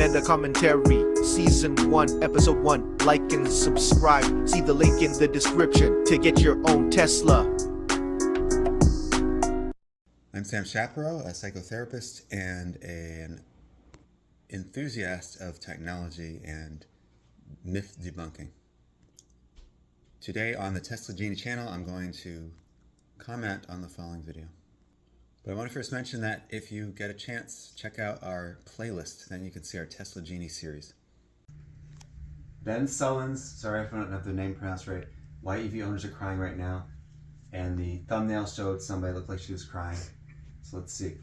Meta Commentary, Season 1, Episode 1. Like and subscribe. See the link in the description to get your own Tesla. I'm Sam Shapiro, a psychotherapist and an enthusiast of technology and myth debunking. Today on the Tesla Genie channel, I'm going to comment on the following video. But I want to first mention that if you get a chance, check out our playlist. Then you can see our Tesla Genie series. Ben Sullins, sorry if I don't have the name pronounced right. Why EV owners are crying right now. And the thumbnail showed somebody looked like she was crying. So let's see.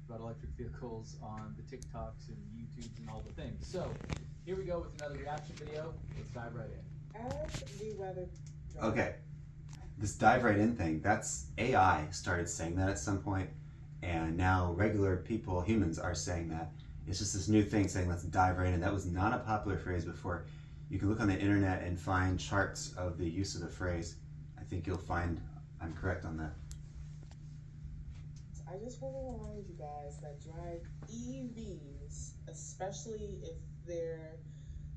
About electric vehicles on the TikToks and YouTubes and all the things. So here we go with another reaction video. Let's dive right in. Okay. This dive right in thing, that's AI started saying that at some point, and now regular people, humans, are saying that. It's just this new thing saying let's dive right in. That was not a popular phrase before. You can look on the internet and find charts of the use of the phrase. I think you'll find I'm correct on that. I just want to remind you guys that drive EVs, especially if they're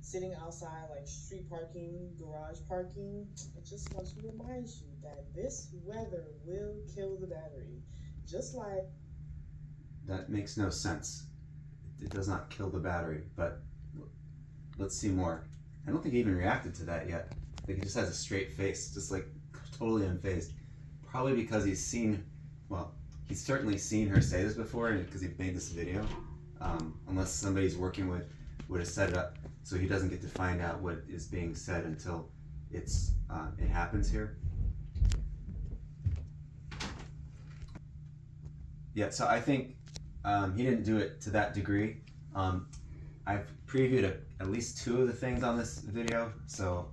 sitting outside like street parking, garage parking, I just want to remind you that this weather will kill the battery. Just like... That makes no sense. It does not kill the battery, but let's see more. I don't think he even reacted to that yet. I think he just has a straight face, just like totally unfazed. Probably because he's seen, well, he's certainly seen her say this before because he made this video. Unless somebody's working with would have set it up so he doesn't get to find out what is being said until it happens here. Yeah, so I think he didn't do it to that degree. I've previewed at least 2 of the things on this video, so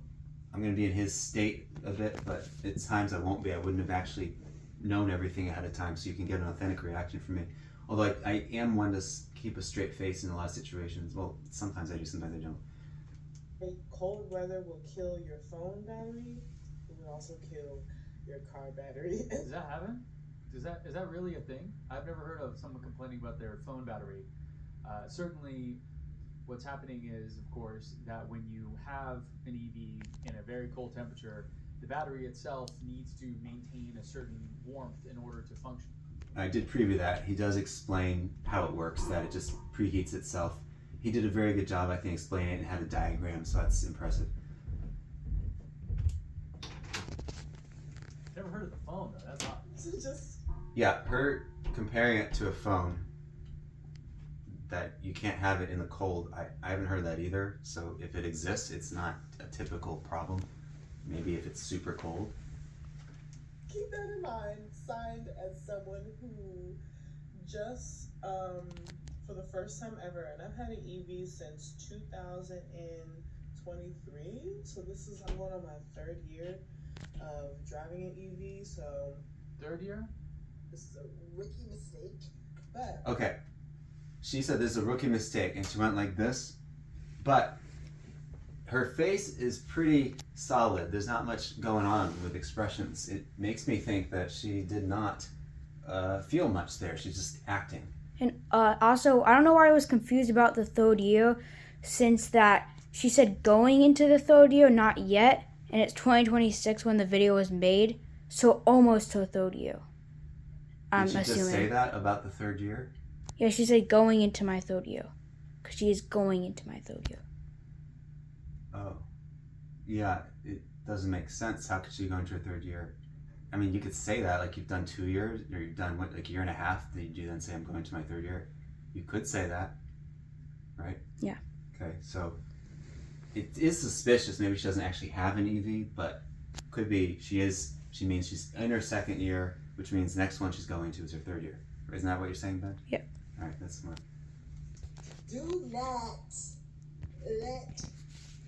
I'm going to be in his state a bit, but at times I won't be. I wouldn't have actually known everything ahead of time, so you can get an authentic reaction from me. Although I am one to keep a straight face in a lot of situations. Well, sometimes I do, sometimes I don't. Cold weather will kill your phone battery. It will also kill your car battery. Does that happen? Is that really a thing? I've never heard of someone complaining about their phone battery. Certainly, what's happening is, of course, that when you have an EV in a very cold temperature, the battery itself needs to maintain a certain warmth in order to function. I did preview that. He does explain how it works, that it just preheats itself. He did a very good job, I think, explaining it and had a diagram, so that's impressive. Never heard of the phone, though. That's not... Yeah, her comparing it to a phone, that you can't have it in the cold, I haven't heard that either. So if it exists, it's not a typical problem. Maybe if it's super cold. Keep that in mind, signed as someone who just, for the first time ever, and I've had an EV since 2023, so this is, I'm going on my 3rd year of driving an EV, so... 3rd year? This is a rookie mistake, but... Okay, she said this is a rookie mistake, and she went like this, but her face is pretty solid. There's not much going on with expressions. It makes me think that she did not feel much there. She's just acting. And also, I don't know why I was confused about the 3rd year, since that she said going into the 3rd year, not yet, and it's 2026 when the video was made, so almost to a 3rd year. Did she just say that about the 3rd year? Yeah, she said going into my 3rd year, because she is going into my 3rd year. Oh, yeah, it doesn't make sense. How could she go into her 3rd year? I mean, you could say that, like you've done 2 years, or you've done, what, like a year and a half, did you then say I'm going to my 3rd year? You could say that, right? Yeah. Okay, so it is suspicious. Maybe she doesn't actually have an EV, but could be she means she's in her 2nd year, which means the next one she's going to is her 3rd year. Isn't that what you're saying, Ben? Yeah. All right, that's smart. Do not let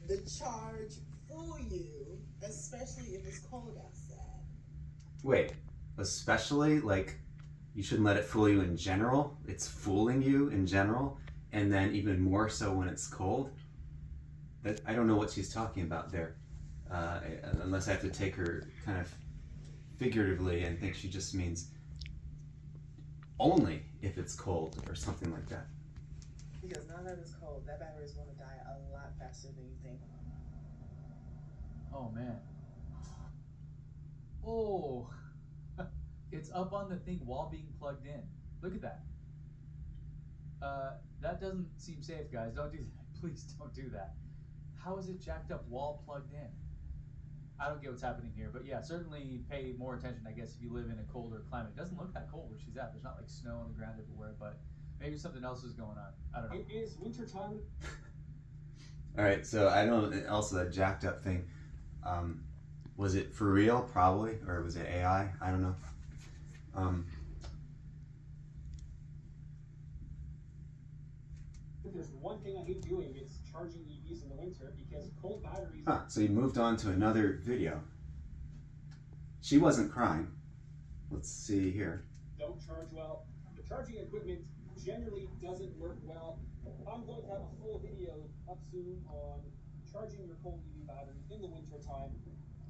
the charge fool you, especially if it's cold outside. Wait, especially, like, you shouldn't let it fool you in general? It's fooling you in general, and then even more so when it's cold? I don't know what she's talking about there, unless I have to take her kind of figuratively and think she just means only if it's cold or something like that. Because not now that it's cold, that battery is going to die a lot faster than you think. Oh man. Oh, it's up on the thing while being plugged in. Look at that. That doesn't seem safe, guys. Don't do that. Please don't do that. How is it jacked up while plugged in? I don't get what's happening here, but yeah, certainly pay more attention, I guess, if you live in a colder climate. It doesn't look that cold where she's at. There's not like snow on the ground everywhere, but maybe something else is going on. I don't know. It is winter time. All right, so I don't know. Also, that jacked up thing. Was it for real? Probably, or was it AI? I don't know. If there's one thing I hate doing, it's charging EVs in the winter because cold batteries. So you moved on to another video. She wasn't crying. Let's see here. Don't charge well. The charging equipment generally doesn't work well. I'm going to have a full video up soon on charging your cold EV battery in the winter time.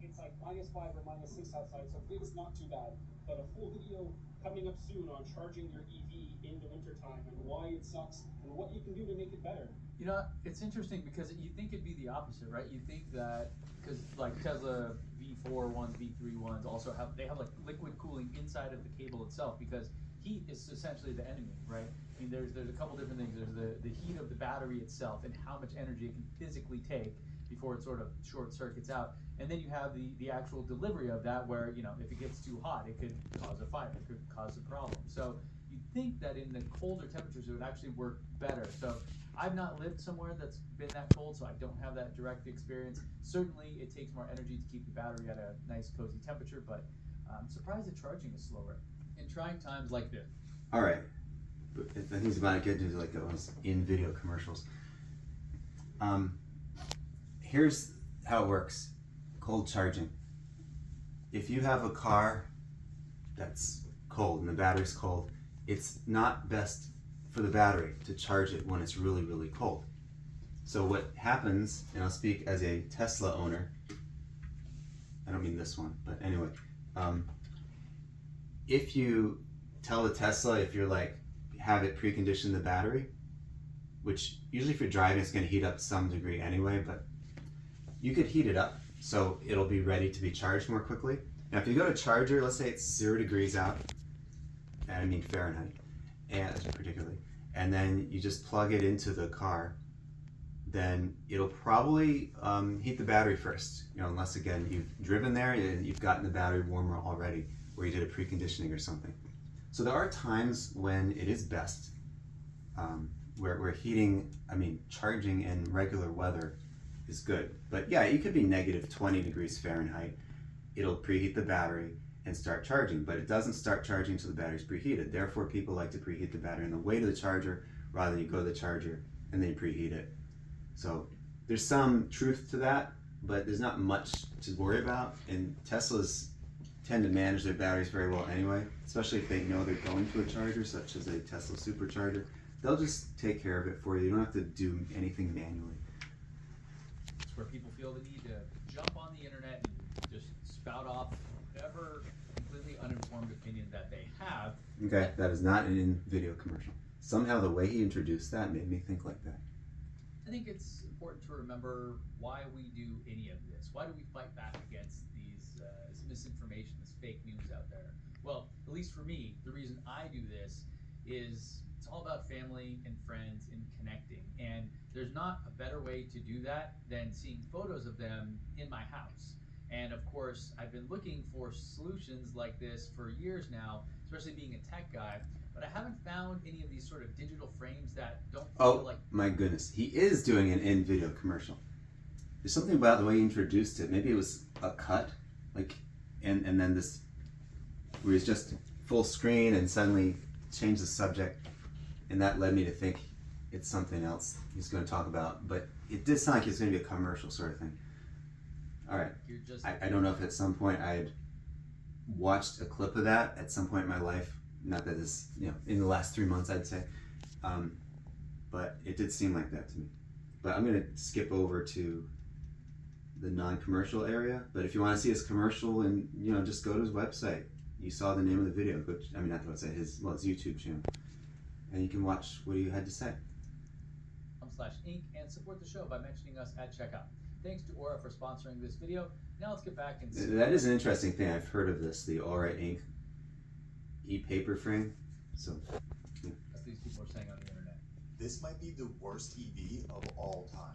It's like -5 or -6 outside, so it's not too bad. But a full video coming up soon on charging your EV in the winter time and why it sucks and what you can do to make it better. You know, it's interesting because you think it'd be the opposite, right? You think that because like Tesla V4 ones, V3 ones also have like liquid cooling inside of the cable itself because heat is essentially the enemy, right? I mean, there's a couple different things. There's the heat of the battery itself and how much energy it can physically take before it sort of short circuits out. And then you have the actual delivery of that where, you know, if it gets too hot, it could cause a fire, it could cause a problem. So you'd think that in the colder temperatures, it would actually work better. So I've not lived somewhere that's been that cold, so I don't have that direct experience. Certainly, it takes more energy to keep the battery at a nice, cozy temperature, but I'm surprised the charging is slower in trying times like this. All right, I think it's about to get into like those in-video commercials. Here's how it works. Cold charging. If you have a car that's cold and the battery's cold, it's not best for the battery to charge it when it's really, really cold. So what happens, and I'll speak as a Tesla owner, I don't mean this one, but anyway, if you tell the Tesla, if you're like, have it precondition the battery, which usually if you're driving, it's gonna heat up to some degree anyway, but you could heat it up so it'll be ready to be charged more quickly. Now if you go to charger, let's say it's 0 degrees out, and I mean Fahrenheit, and particularly, and then you just plug it into the car, then it'll probably heat the battery first, you know, unless again you've driven there and you've gotten the battery warmer already, or you did a preconditioning or something. So there are times when it is best, where charging in regular weather is good. But yeah, it could be -20 degrees Fahrenheit. It'll preheat the battery and start charging, but it doesn't start charging until the battery's preheated. Therefore, people like to preheat the battery on the way to the charger rather than you go to the charger and then you preheat it. So there's some truth to that, but there's not much to worry about. And Teslas tend to manage their batteries very well anyway, especially if they know they're going to a charger, such as a Tesla supercharger. They'll just take care of it for you. You don't have to do anything manually. It's where people feel the need to jump on the internet and just spout off whatever completely uninformed opinion that they have. Okay, that is not an in-video commercial. Somehow the way he introduced that made me think like that. I think it's important to remember why we do any of this. Why do we fight back against this misinformation, this fake news out there? Well, at least for me, the reason I do this is it's all about family and friends and connecting. And there's not a better way to do that than seeing photos of them in my house. And of course, I've been looking for solutions like this for years now, especially being a tech guy, but I haven't found any of these sort of digital frames that don't feel like... My goodness, he is doing an in-video commercial. There's something about the way he introduced it. Maybe it was a cut, like, and then this, where he's just full screen and suddenly changed the subject, and that led me to think it's something else he's going to talk about. But it did sound like it's going to be a commercial sort of thing. All right. I don't know if at some point I had watched a clip of that at some point in my life. Not that this, in the last 3 months, I'd say. But it did seem like that to me. But I'm going to skip over to the non-commercial area. But if you want to see his commercial, and just go to his website. You saw the name of the video, which, not the website, his YouTube channel. And you can watch what he had to say. aura.com/inc and support the show by mentioning us at checkout. Thanks to Aura for sponsoring this video. Now let's get back and see. That is an interesting thing. I've heard of this, the Aura Ink e-paper frame. So That's these people are saying on the internet. This might be the worst EV of all time.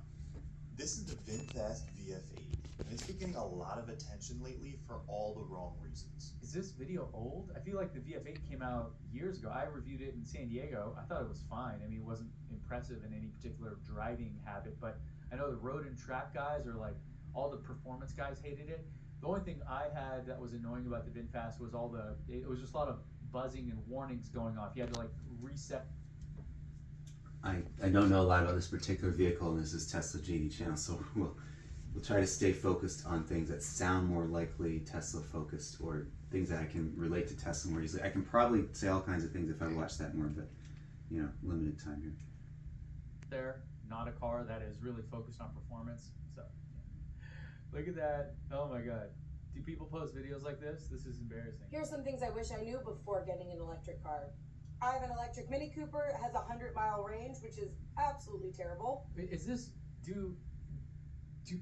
This is the VinFast VF8, and it's been getting a lot of attention lately for all the wrong reasons. Is this video old? I feel like the VF8 came out years ago. I reviewed it in San Diego. I thought it was fine. I mean, it wasn't impressive in any particular driving habit, but I know the road and track guys, or like all the performance guys, hated it. The only thing I had that was annoying about the VinFast was it was just a lot of buzzing and warnings going off. You had to like reset. I don't know a lot about this particular vehicle, and this is Tesla GD channel, so we'll try to stay focused on things that sound more likely Tesla focused, or things that I can relate to Tesla more easily. I can probably say all kinds of things if I watch that more, but limited time here. There, not a car that is really focused on performance. So look at that. Oh my god. Do people post videos like this? This is embarrassing. Here's some things I wish I knew before getting an electric car. I have an electric Mini Cooper. It has a 100-mile range, which is absolutely terrible. Is this do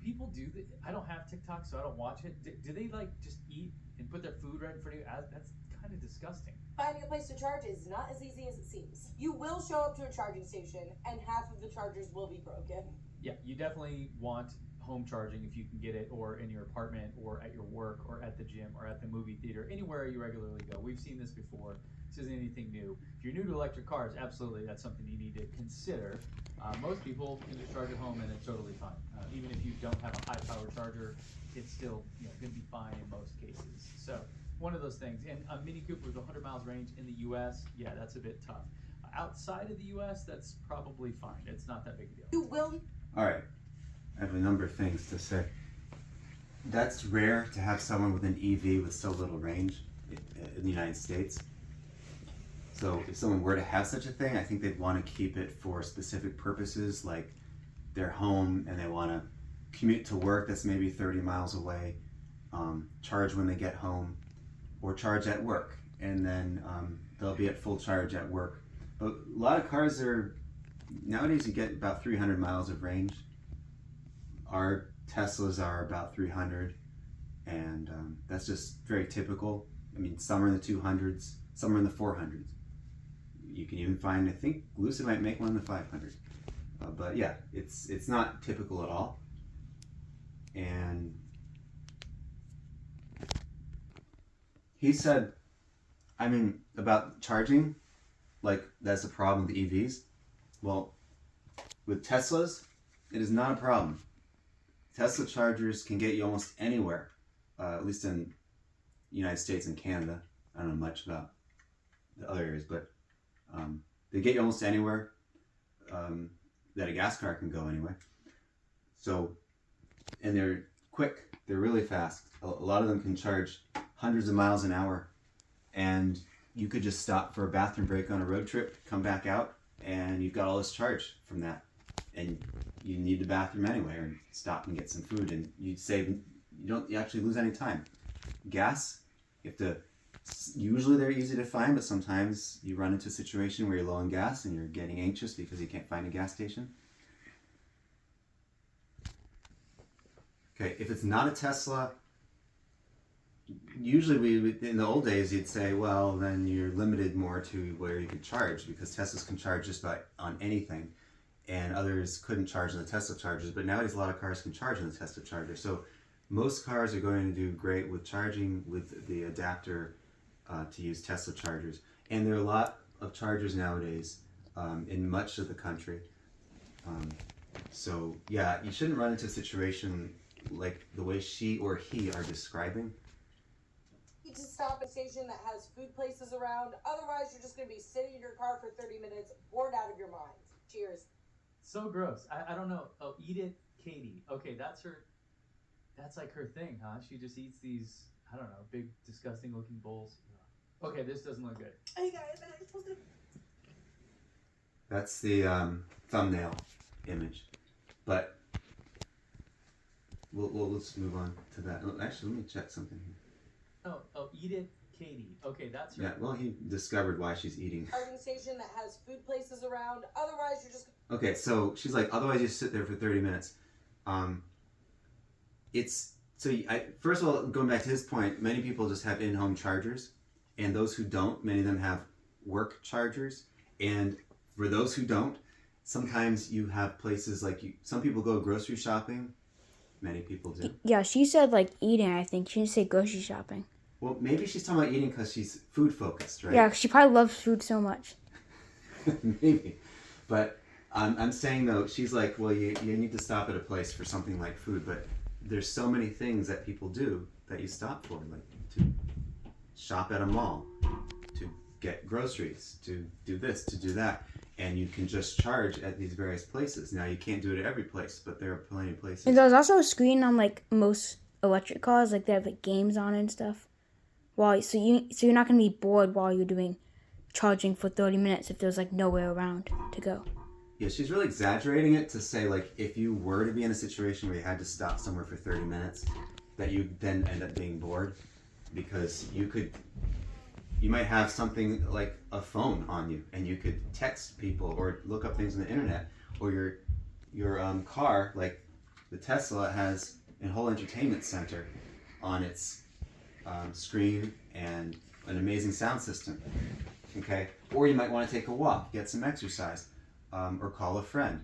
people do that? I don't have TikTok, so I don't watch it. Do they like just eat and put their food right in front of you? That's kind of disgusting. Finding a place to charge is not as easy as it seems. You will show up to a charging station, and half of the chargers will be broken. Yeah, you definitely want home charging if you can get it, or in your apartment, or at your work, or at the gym, or at the movie theater, anywhere you regularly go. We've seen this before. This isn't anything new. If you're new to electric cars, absolutely, that's something you need to consider. Most people can just charge at home, and it's totally fine. Even if you don't have a high-power charger, it's still going to be fine in most cases. So one of those things. And a Mini Cooper with 100 miles range in the U.S., yeah, that's a bit tough. Outside of the U.S., that's probably fine. It's not that big a deal. You will. All right, I have a number of things to say. That's rare to have someone with an EV with so little range in the United States. So if someone were to have such a thing, I think they'd want to keep it for specific purposes, like they're home and they want to commute to work that's maybe 30 miles away, charge when they get home, or charge at work, and then they'll be at full charge at work. But a lot of cars nowadays you get about 300 miles of range. Our Teslas are about 300, and that's just very typical. I mean, some are in the 200s, some are in the 400s. You can even find, I think Lucid might make one in the 500. But yeah, it's not typical at all. And he said, I mean, about charging, like that's a problem with EVs. Well, with Teslas, it is not a problem. Tesla chargers can get you almost anywhere, at least in the United States and Canada. I don't know much about the other areas, but they get you almost anywhere that a gas car can go anyway. So, and they're quick, they're really fast. A lot of them can charge hundreds of miles an hour, and you could just stop for a bathroom break on a road trip, come back out, and you've got all this charge from that. And you need the bathroom anyway, or stop and get some food, and you don't actually lose any time. Gas, you have to, usually they're easy to find, but sometimes you run into a situation where you're low on gas and you're getting anxious because you can't find a gas station. Okay, if it's not a Tesla, usually in the old days you'd say, well, then you're limited more to where you could charge, because Teslas can charge just about on anything, and others couldn't charge on the Tesla chargers. But nowadays a lot of cars can charge on the Tesla charger. So most cars are going to do great with charging with the adapter to use Tesla chargers. And there are a lot of chargers nowadays in much of the country. So yeah, you shouldn't run into a situation like the way she or he are describing. You need to stop at a station that has food places around. Otherwise, you're just going to be sitting in your car for 30 minutes, bored out of your mind. Cheers. So gross. I don't know. Oh, eat it, Katie. Okay, that's like her thing, huh? She just eats these, I don't know, big, disgusting looking bowls. Okay, this doesn't look good. Hey guys, I'm supposed to... That's the thumbnail image. But let's move on to that. Actually, let me check something here. Oh, eat it, Katie. Okay, that's her. Yeah, well, he discovered why she's eating. Charging station that has food places around. Otherwise, you're just Okay, so she's like, otherwise you sit there for 30 minutes. First of all, going back to his point, many people just have in-home chargers, and those who don't, many of them have work chargers. And for those who don't, sometimes you have places like some people go grocery shopping. Many people do. Yeah, she said like eating, I think. She didn't say grocery shopping. Well, maybe she's talking about eating because she's food focused, right? Yeah, she probably loves food so much. Maybe. But I'm saying, though, she's like, well, you need to stop at a place for something like food. But there's so many things that people do that you stop for, like to shop at a mall, to get groceries, to do this, to do that. And you can just charge at these various places. Now, you can't do it at every place, but there are plenty of places. And there's also a screen on like most electric cars, like they have like games on it and stuff. So you're not gonna be bored while you're doing charging for 30 minutes if there's like nowhere around to go. Yeah, she's really exaggerating it to say like if you were to be in a situation where you had to stop somewhere for 30 minutes, that you then end up being bored, because you might have something like a phone on you and you could text people or look up things on the internet, or your car, like the Tesla, has a whole entertainment center on its screen and an amazing sound system. Okay, or you might want to take a walk, get some exercise, or call a friend.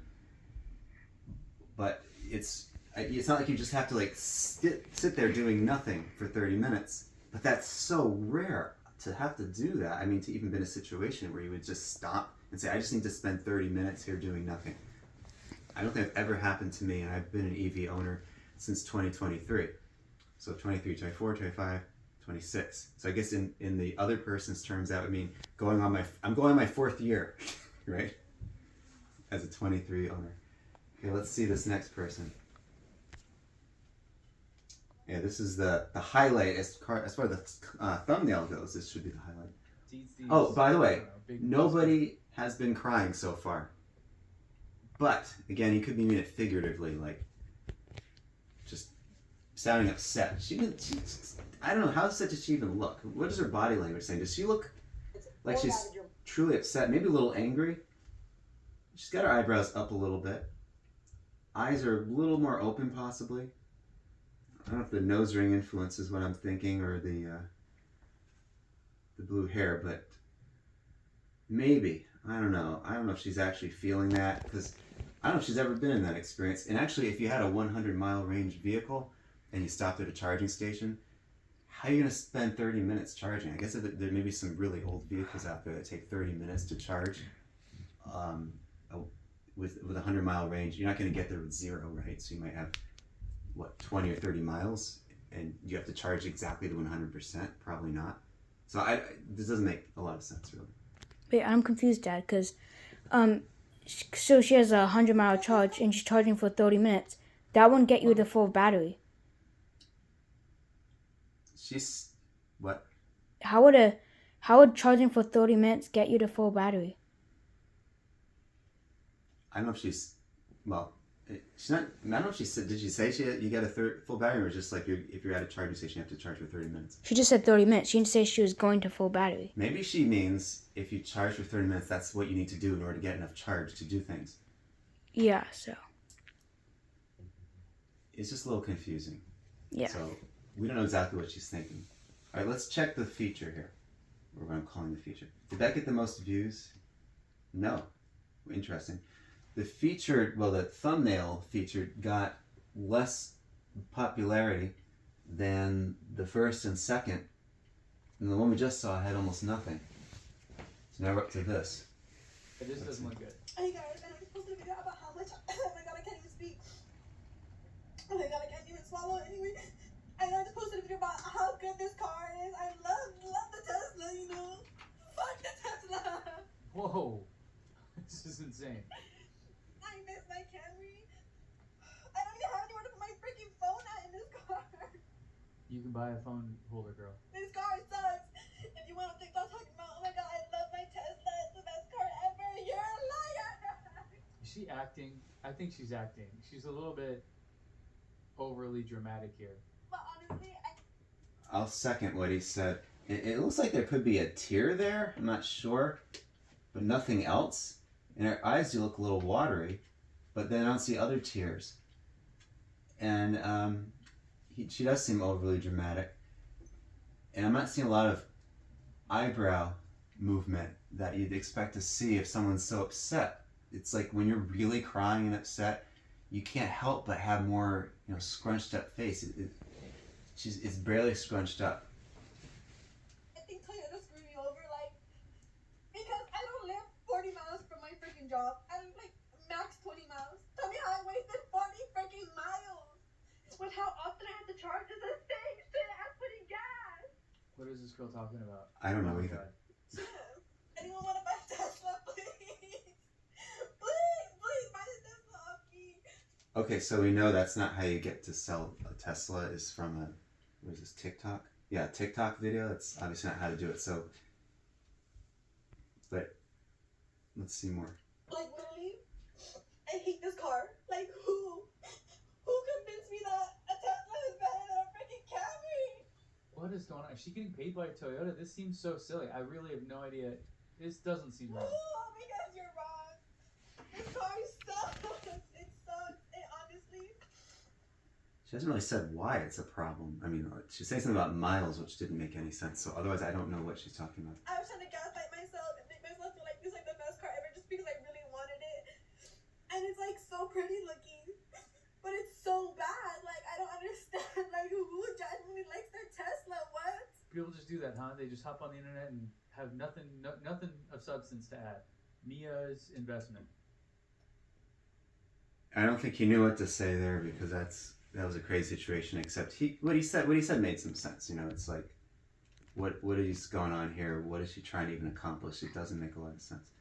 But it's not like you just have to like sit there doing nothing for 30 minutes. But that's so rare to have to do that. I mean, to even be in a situation where you would just stop and say, I just need to spend 30 minutes here doing nothing. I don't think it's ever happened to me, and I've been an EV owner since 2023. So 23, 24, 25, 26. So I guess in the other person's terms, that would mean I'm going on my fourth year, right? As a 23 owner. Okay, let's see this next person. Yeah, this is the highlight as far as the thumbnail goes. This should be the highlight. Oh, by the way, nobody has been crying so far. But again, you could mean it figuratively, like just sounding upset. I don't know, how upset does she even look? What is her body language saying? Does she look like she's truly upset? Maybe a little angry. She's got her eyebrows up a little bit. Eyes are a little more open, possibly. I don't know if the nose ring influences what I'm thinking, or the blue hair, but maybe. I don't know. I don't know if she's actually feeling that, because I don't know if she's ever been in that experience. And actually, if you had a 100-mile range vehicle and you stopped at a charging station, how are you going to spend 30 minutes charging? I guess there may be some really old vehicles out there that take 30 minutes to charge. With a 100-mile range, you're not going to get there with zero, right? So you might have, 20 or 30 miles, and you have to charge exactly to 100%? Probably not. So this doesn't make a lot of sense, really. Wait, I'm confused, Dad, because so she has a 100-mile charge and she's charging for 30 minutes. That wouldn't get you the full battery. She's what? How would charging for 30 minutes get you the full battery? I don't know if she's not. I don't know if she said. Did she say you get a full battery, or just like if you're at a charging station, you have to charge for 30 minutes? She just said 30 minutes. She didn't say she was going to full battery. Maybe she means if you charge for 30 minutes, that's what you need to do in order to get enough charge to do things. Yeah. So. It's just a little confusing. Yeah. So we don't know exactly what she's thinking. All right, let's check the feature here, or what I'm calling the feature. Did that get the most views? No. Interesting. The thumbnail feature got less popularity than the first and second, and the one we just saw had almost nothing. So now we're up to this. This doesn't look good. Hey guys, and I just posted a video about how much. Oh my god, I can't even speak. Oh my god, I can't even swallow anyway. And I just posted a video about how good this car is. I love the Tesla, you know. Fuck the Tesla. Whoa, this is insane. I miss my Camry. I don't even have anywhere to put my freaking phone at in this car. You can buy a phone holder, girl. This car sucks. If you went on TikTok talking about, oh my god, I love my Tesla, it's the best car ever, you're a liar. Is she acting? I think she's acting. She's a little bit overly dramatic here. But honestly, I'll second what he said. It looks like there could be a tear there. I'm not sure, but nothing else. And her eyes do look a little watery, but then I don't see other tears. And she does seem overly dramatic. And I'm not seeing a lot of eyebrow movement that you'd expect to see if someone's so upset. It's like when you're really crying and upset, you can't help but have more, scrunched up face. It's barely scrunched up. I think Toyota screwed me over, like, because I don't live 40 miles from my freaking job. I live like max 20 miles. Tell me how I wasted 40 freaking miles. With how often I have to charge is the same shit as putting gas. What is this girl talking about? I don't know Oh my either. God. Anyone want to buy Tesla, please? Please buy the Tesla off me. Okay, so we know that's not how you get to sell a Tesla is from what is this, TikTok? Yeah, TikTok video. That's obviously not how to do it. So, but let's see more. Like, literally, I hate this car. Like, who convinced me that a Tesla is better than a freaking Camry? What is going on? Is she getting paid by Toyota? This seems so silly. I really have no idea. This doesn't seem right. Oh, because you're wrong. This car sucks. It sucks. It honestly. She hasn't really said why it's a problem. I mean, she's saying something about miles, which didn't make any sense. So otherwise, I don't know what she's talking about. I was trying to gaslight myself and make myself feel like this is like the best car ever just because I really wanted it. And it's like so pretty looking. But it's so bad. Like, I don't understand. Like, who genuinely likes their Tesla? What? People just do that, huh? They just hop on the internet and have nothing of substance to add. Mia's investment. I don't think he knew what to say there because that was a crazy situation. Except what he said made some sense. It's like, what is going on here? What is she trying to even accomplish? It doesn't make a lot of sense.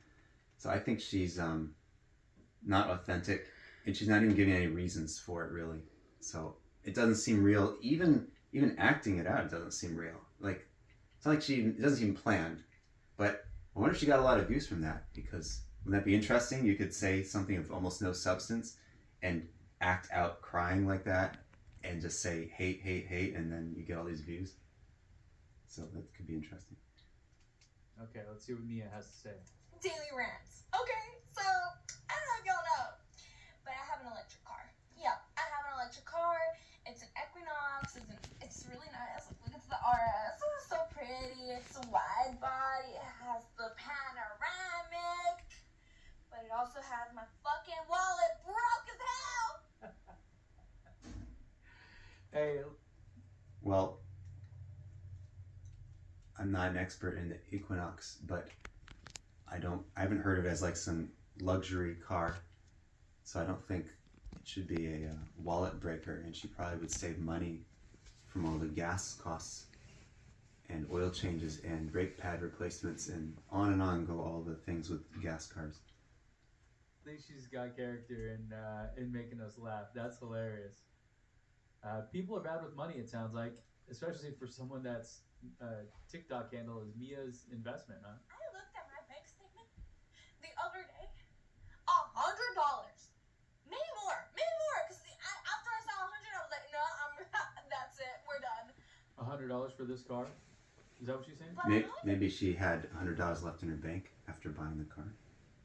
So I think she's not authentic, and she's not even giving any reasons for it really. So it doesn't seem real. Even acting it out, it doesn't seem real. Like it's not like it doesn't seem planned. But I wonder if she got a lot of views from that because wouldn't that be interesting? You could say something of almost no substance and act out crying like that and just say hate, hate, hate, and then you get all these views. So that could be interesting. Okay, let's see what Mia has to say. Daily rants. Okay, so I don't know if y'all know, but I have an electric car. Yeah, I have an electric car. It's an Equinox. It's really nice. Look at the RS. It's so pretty. It's a wide body. It has the panoramic, but it also has my fucking wallet broke as hell. Hey, Well, I'm not an expert in the Equinox, but I haven't heard of it as like some luxury car, so I don't think it should be a wallet breaker, and she probably would save money from all the gas costs and oil changes and brake pad replacements and on go all the things with gas cars. I think she's got character in making us laugh. That's hilarious. People are bad with money, it sounds like, especially for someone that's TikTok handle is Mia's investment, huh? I looked at my bank statement the other day. $100. Maybe more. Because after I saw 100, I was like, no, that's it. We're done. $100 for this car? Is that what she's saying? But Maybe she had $100 left in her bank after buying the car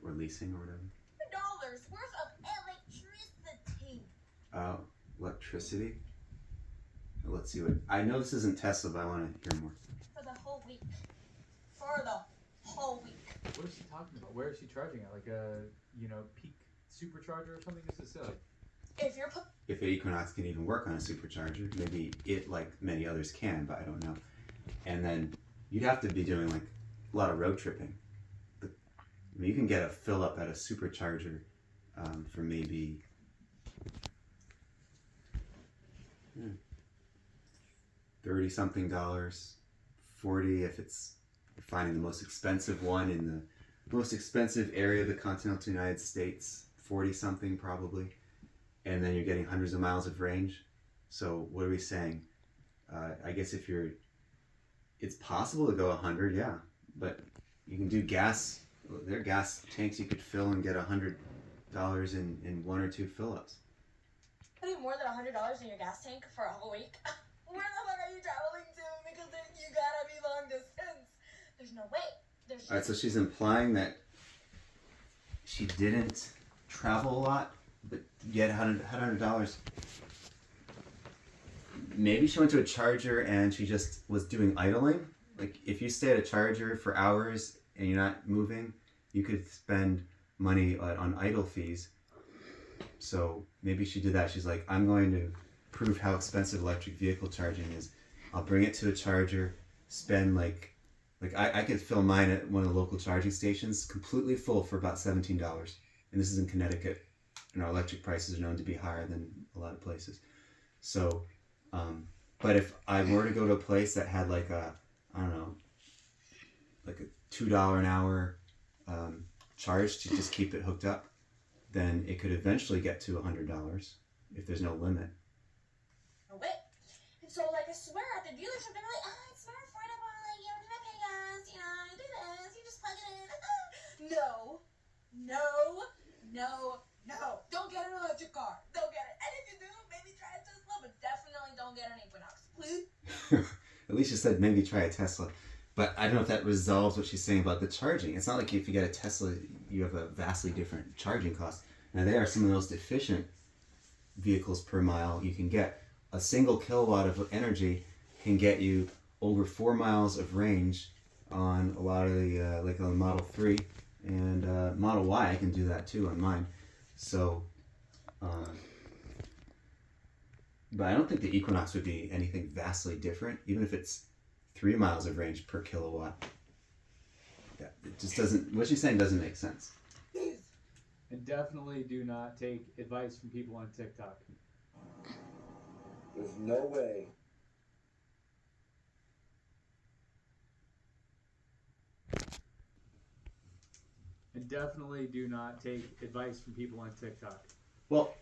or leasing or whatever. $100 worth of electricity. Electricity. Let's see what I know. This isn't Tesla, but I want to hear more. For the whole week. For the whole week. What is she talking about? Where is she charging at? Like a peak supercharger or something? This is silly. If the Equinox can even work on a supercharger, maybe it, like many others, can, but I don't know. And then you'd have to be doing like a lot of road tripping. You can get a fill up at a supercharger for maybe $30-something, $40 if it's finding the most expensive one in the most expensive area of the continental United States, 40-something probably, and then you're getting hundreds of miles of range. So what are we saying? I guess it's possible to go 100, yeah, but you can do gas. There are gas tanks you could fill and get $100 in one or two fill-ups. putting more than $100 in your gas tank for a whole week. Where the fuck are you traveling to? Because then you You gotta be long distance. There's no way. There's All right, so she's implying that she didn't travel a lot, but yet had $100. Maybe she went to a charger and she just was doing idling. Like if you stay at a charger for hours and you're not moving, you could spend money on idle fees. So maybe she did that. She's like, I'm going to prove how expensive electric vehicle charging is. I'll bring it to a charger, spend like I could fill mine at one of the local charging stations completely full for about $17. And this is in Connecticut. And our electric prices are known to be higher than a lot of places. So, but if I were to go to a place that had like a, I don't know, like a $2 an hour charge to just keep it hooked up, then it could eventually get to $100 if there's no limit. no way. And so, like, I swear at the dealership, they were like, oh, it's very affordable. Like, you don't have to pay gas. You know, you do this. You just plug it in. No. Don't get an electric car. Don't get it. And if you do, maybe try a Tesla, but definitely don't get an Equinox, please. At least you said maybe try a Tesla. But I don't know if that resolves what she's saying about the charging. It's not like if you get a Tesla, you have a vastly different charging cost. Now, they are some of the most efficient vehicles per mile you can get. A single kilowatt of energy can get you over 4 miles of range on a lot of the, like on Model 3 and Model Y. I can do that too on mine. So, but I don't think the Equinox would be anything vastly different, even if it's 3 miles of range per kilowatt. It just doesn't, what she's saying doesn't make sense. And definitely do not take advice from people on TikTok. There's no way. And definitely do not take advice from people on TikTok. Well,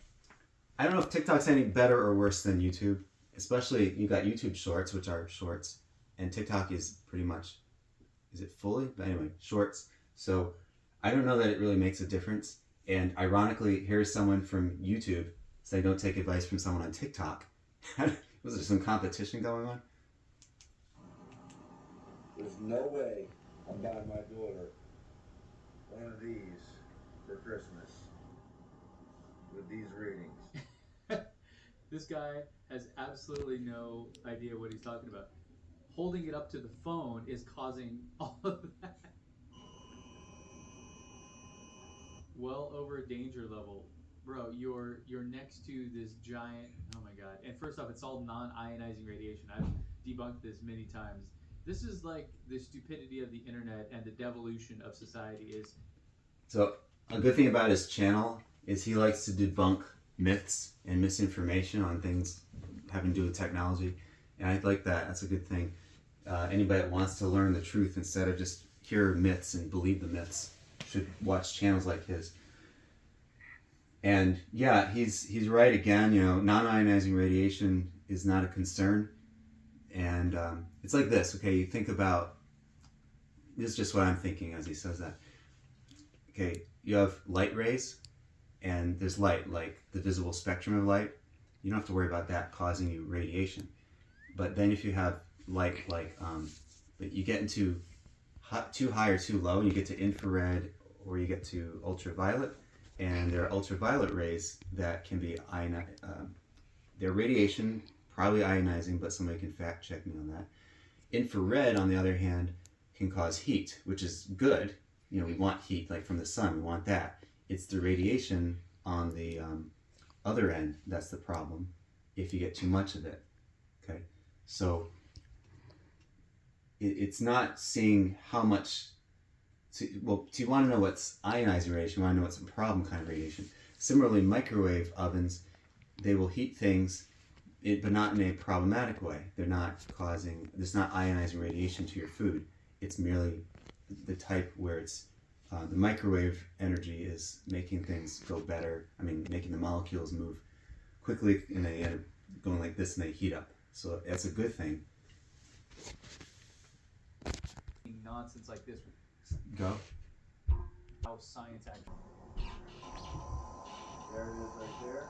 I don't know if TikTok's any better or worse than YouTube. Especially, you got YouTube Shorts, which are shorts, and TikTok is pretty much, is it fully? But anyway, shorts. So I don't know that it really makes a difference. And ironically, here's someone from YouTube saying don't take advice from someone on TikTok. Was there some competition going on? There's no way I'm buying my daughter one of these for Christmas with these readings. This guy has absolutely no idea what he's talking about. Holding it up to the phone is causing all of that. Well over danger level. Bro, you're next to this giant, oh my god. And first off, it's all non-ionizing radiation. I've debunked this many times. This is like the stupidity of the internet and the devolution of society is. So a good thing about his channel is he likes to debunk myths and misinformation on things having to do with technology. And I like that. That's a good thing. Anybody that wants to learn the truth instead of just hear myths and believe the myths should watch channels like his. And yeah, he's right again. You know, non-ionizing radiation is not a concern. And it's like this. Okay, you think about, this is just what I'm thinking as he says that. Okay, you have light rays, and there's light, like the visible spectrum of light. You don't have to worry about that causing you radiation. But then if you have light, like you get into too high or too low, and you get to infrared or you get to ultraviolet, and there are ultraviolet rays that can be they're radiation, probably ionizing, but somebody can fact check me on that. Infrared, on the other hand, can cause heat, which is good. You know, we want heat, like from the sun, we want that. It's the radiation on the other end that's the problem if you get too much of it. Okay, so it's not seeing how much. Do you want to know what's ionizing radiation? You want to know what's a problem kind of radiation. Similarly, microwave ovens, they will heat things, but not in a problematic way. They're not causing, there's not ionizing radiation to your food. It's merely the type where it's, the microwave energy is making things go better. I mean, making the molecules move quickly, and they end up going like this and they heat up. So that's a good thing. Nonsense like this. Go. How science actually. There it is right there.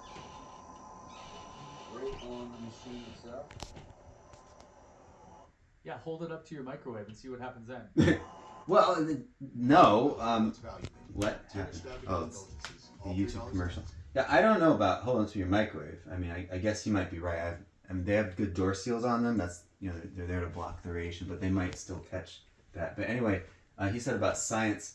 Right on the machine itself. Yeah, hold it up to your microwave and see what happens then. Well, no. What's value, baby? What Too much happened? extravagant Oh, it's indulgences. the All YouTube $3 commercial. each. Yeah, I don't know about hold on to your microwave. I mean, I guess he might be right. I mean, they have good door seals on them. That's they're there to block the radiation, but they might still catch that. But anyway, he said about science.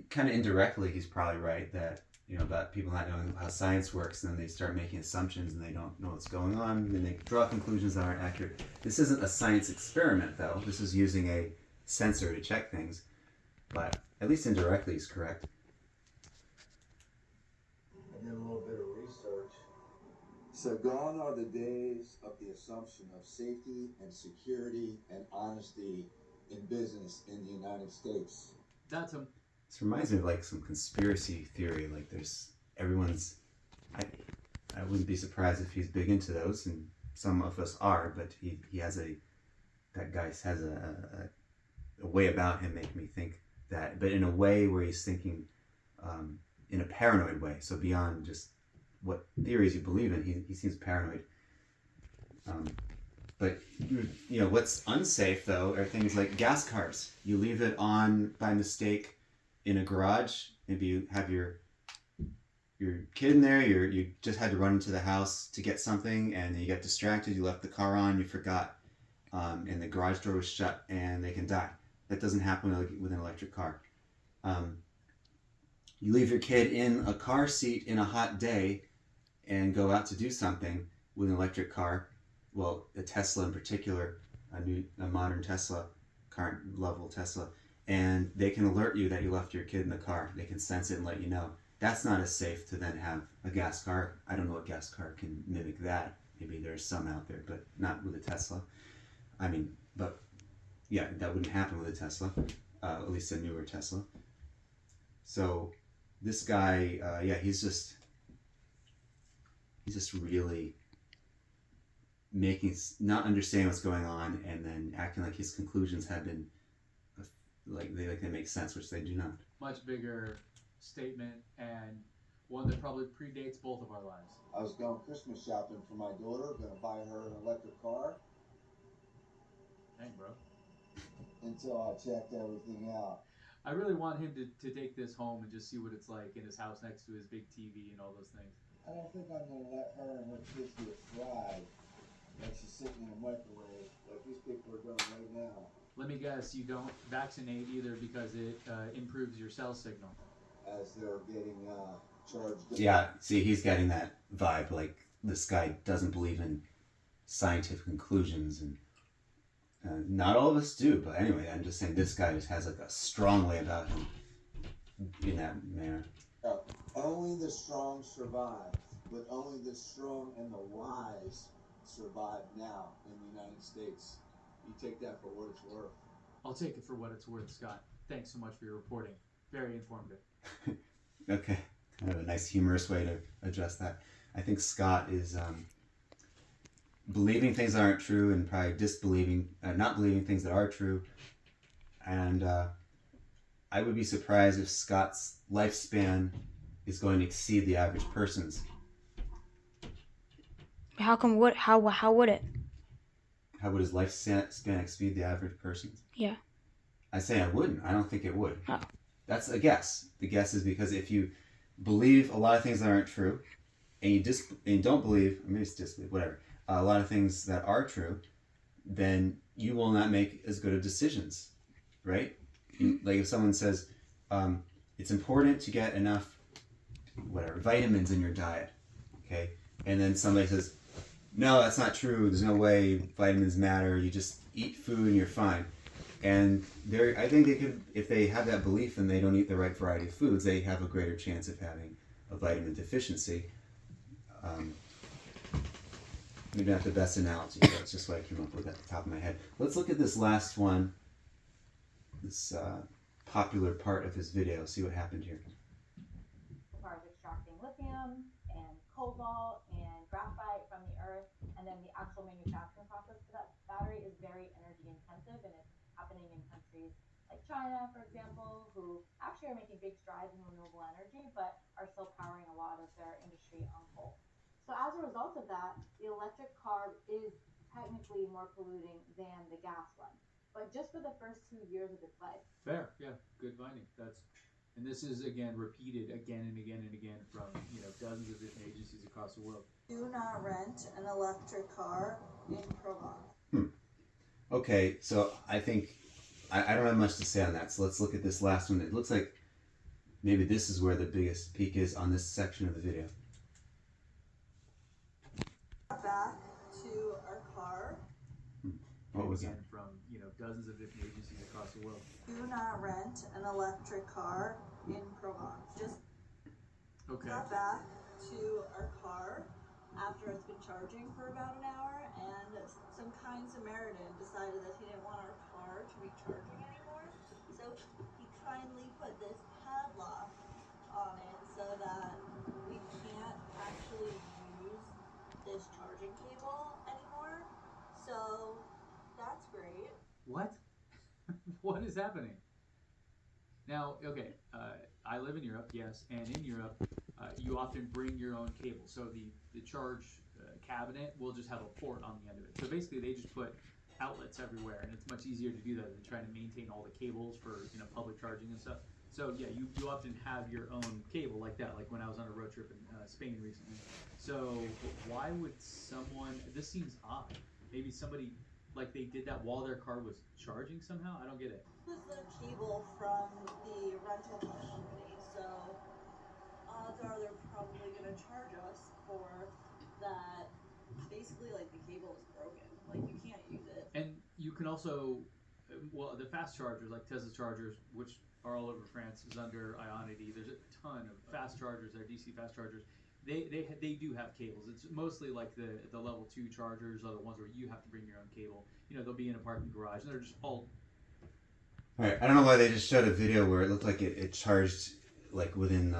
Kind of indirectly, he's probably right that about people not knowing how science works, and then they start making assumptions and they don't know what's going on, and they draw conclusions that aren't accurate. This isn't a science experiment, though. This is using a sensor to check things, but at least indirectly, he's correct. I did a little bit of research. So gone are the days of the assumption of safety and security and honesty in business in the United States. That's a This reminds me of like some conspiracy theory. Like there's everyone's. I wouldn't be surprised if he's big into those, and some of us are. But he has that guy has a way about him making me think that, but in a way where he's thinking in a paranoid way. So beyond just what theories you believe in, he seems paranoid. But what's unsafe though are things like gas cars. You leave it on by mistake in a garage. Maybe you have your kid in there. You just had to run into the house to get something, and you get distracted. You left the car on. You forgot, and the garage door was shut, and they can die. That doesn't happen with an electric car. You leave your kid in a car seat in a hot day, and go out to do something with an electric car. Well, a Tesla in particular, a modern Tesla, current level Tesla. And they can alert you that you left your kid in the car. They can sense it and let you know. That's not as safe to then have a gas car. I don't know what gas car can mimic that. Maybe there's some out there, but not with a Tesla. I mean, but yeah, that wouldn't happen with a Tesla, at least a newer Tesla. So this guy, he's just really not understanding what's going on, and then acting like his conclusions have been they make sense, which they do not. much bigger statement, and one that probably predates both of our lives. I was going Christmas shopping for my daughter, gonna buy her an electric car, Dang, bro. until I checked everything out. I really want him to take this home and just see what it's like in his house next to his big TV and all those things. I don't think I'm gonna let her and her kids get fried like she's sitting in a microwave like these people are doing right now. Let me guess, you don't vaccinate either because it improves your cell signal. As they're getting charged. Yeah, see, he's getting that vibe. Like this guy doesn't believe in scientific conclusions, and not all of us do. But anyway, I'm just saying this guy just has like a strong way about him in that manner. Only the strong survive, but only the strong and the wise survive now in the United States. You take that for what it's worth. I'll take it for what it's worth, Scott. Thanks so much for your reporting. Very informative. Okay, kind of a nice humorous way to address that. I think Scott is believing things that aren't true and probably not believing things that are true. And I would be surprised if Scott's lifespan is going to exceed the average person's. How come? How would it? How would his lifespan exceed the average person's? Yeah. I say I wouldn't. I don't think it would. Oh. That's a guess. The guess is because if you believe a lot of things that aren't true, and you don't believe, or maybe it's disbelief, whatever, a lot of things that are true, then you will not make as good of decisions, right? Like if someone says it's important to get enough, vitamins in your diet, okay, and then somebody says, no, that's not true. There's no way vitamins matter. You just eat food and you're fine. And I think they could, if they have that belief and they don't eat the right variety of foods, they have a greater chance of having a vitamin deficiency. Maybe not the best analogy, but it's just what I came up with at the top of my head. Let's look at this last one, this popular part of his video, see what happened here. As far as extracting lithium and cobalt and graphite from the earth, and then the actual manufacturing process for that battery is very energy intensive, and it's happening in countries like China, for example, who actually are making big strides in renewable energy, but are still powering a lot of their industry on coal. So as a result of that, the electric car is technically more polluting than the gas one, but just for the first 2 years of its life. Fair, yeah, good finding. And this is again repeated again and again and again from dozens of different agencies across the world. Do not rent an electric car in Provence. Okay, so I think I don't have much to say on that. So let's look at this last one. It looks like maybe this is where the biggest peak is on this section of the video. Back to our car. What was again that? from dozens of different agencies across the world. Do not rent an electric car in Provence. Just Okay. got back to our car after it's been charging for about an hour, and some kind Samaritan decided that he didn't want our car to be charging anymore, so he kindly put this padlock on it so that we can't actually use this charging cable anymore. So that's great. What? What is happening? Now, okay, I live in Europe, yes, and in Europe, you often bring your own cable. So the charge cabinet will just have a port on the end of it. So basically, they just put outlets everywhere, and it's much easier to do that than trying to maintain all the cables for public charging and stuff. So yeah, you often have your own cable like that, like when I was on a road trip in Spain recently. So why would someone? This seems odd. Maybe somebody like they did that while their car was charging somehow. I don't get it. This is the cable from the rental car company, so odds are they're probably gonna charge us for that. Basically, like the cable is broken, like you can't use it. And you can also, well, the fast chargers like Tesla chargers, which are all over France, is under Ionity. There's a ton of fast chargers, they're DC fast chargers. They do have cables. It's mostly like the level 2 chargers are the ones where you have to bring your own cable. They'll be in a parking garage, and they're just all. All right, I don't know why they just showed a video where it looked like it charged like within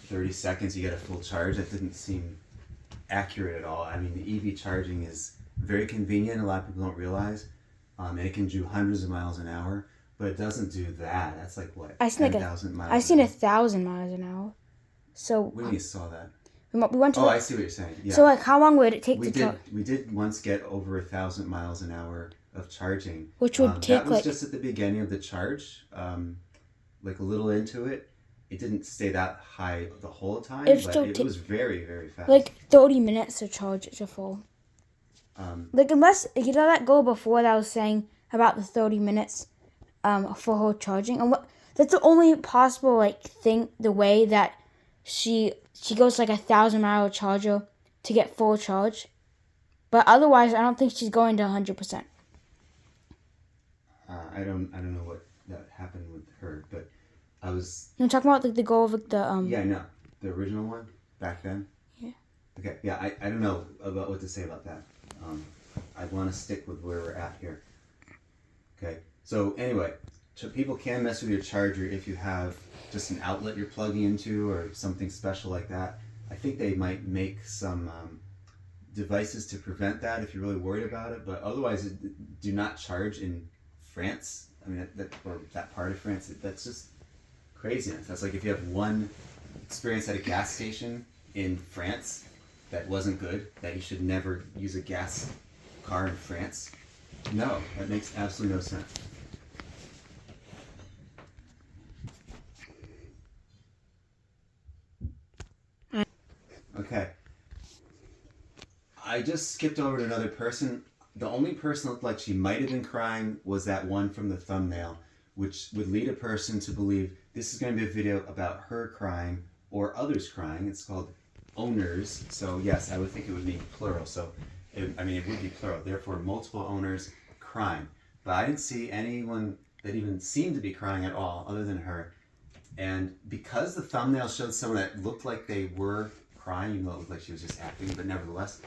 30 seconds you get a full charge. That didn't seem accurate at all. I mean, the EV charging is very convenient. A lot of people don't realize, and it can do hundreds of miles an hour, but it doesn't do that. That's like what? I seen 10,000 miles. I've seen 1,000 miles an hour. So When you saw that? we went to. I see what you're saying. Yeah. So like, how long would it take we to did, charge? We did once get over 1,000 miles an hour of charging. Which would take that was like. just at the beginning of the charge, like a little into it. It didn't stay that high the whole time, but it was very, very fast. Like 30 minutes to charge it to full. Like unless that goal before that I was saying about the 30 minutes for whole charging, and that's the only possible like thing, the way that she goes like 1,000-mile charger to get full charge, but otherwise I don't think she's going to 100%. I don't know what that happened with her, but I was. You're talking about like the goal of the Yeah, I know the original one back then. Yeah. Okay. Yeah, I don't know about what to say about that. I want to stick with where we're at here. Okay. So anyway, people can mess with your charger if you have just an outlet you're plugging into or something special like that. I think they might make some devices to prevent that if you're really worried about it. But otherwise, do not charge in France. I mean, that part of France. That's just craziness. That's like if you have one experience at a gas station in France that wasn't good, that you should never use a gas car in France. No, that makes absolutely no sense. Okay. I just skipped over to another person. The only person that looked like she might have been crying was that one from the thumbnail, which would lead a person to believe this is going to be a video about her crying or others crying. It's called owners. So yes, I would think it would be plural. So, it would be plural. Therefore, multiple owners crying. But I didn't see anyone that even seemed to be crying at all other than her. And because the thumbnail showed someone that looked like they were crying, even though it looked like she was just acting, but nevertheless,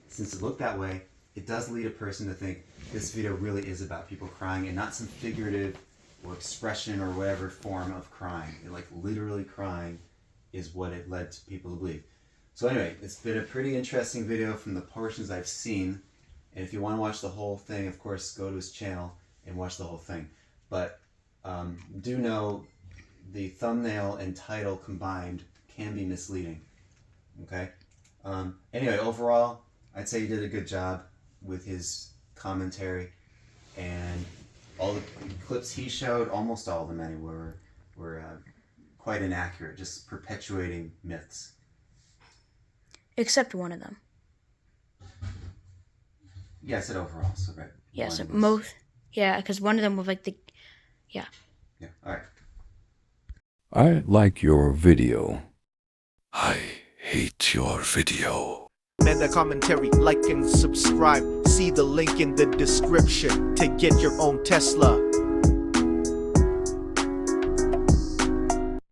since it looked that way, it does lead a person to think this video really is about people crying and not some figurative or expression or whatever form of crying. Like literally crying is what it led to people to believe. So anyway, it's been a pretty interesting video from the portions I've seen. And if you want to watch the whole thing, of course, go to his channel and watch the whole thing. But do know the thumbnail and title combined can be misleading. Okay? Anyway, overall, I'd say he did a good job with his commentary, and all the clips he showed, almost all of them anyway, were quite inaccurate, just perpetuating myths. Except one of them. Yeah, I said overall, so right. Yes, One was- most. Yeah, because one of them was like the. Yeah. Yeah, all right. I like your video. I hate your video. And the commentary, like and subscribe. See the link in the description to get your own Tesla.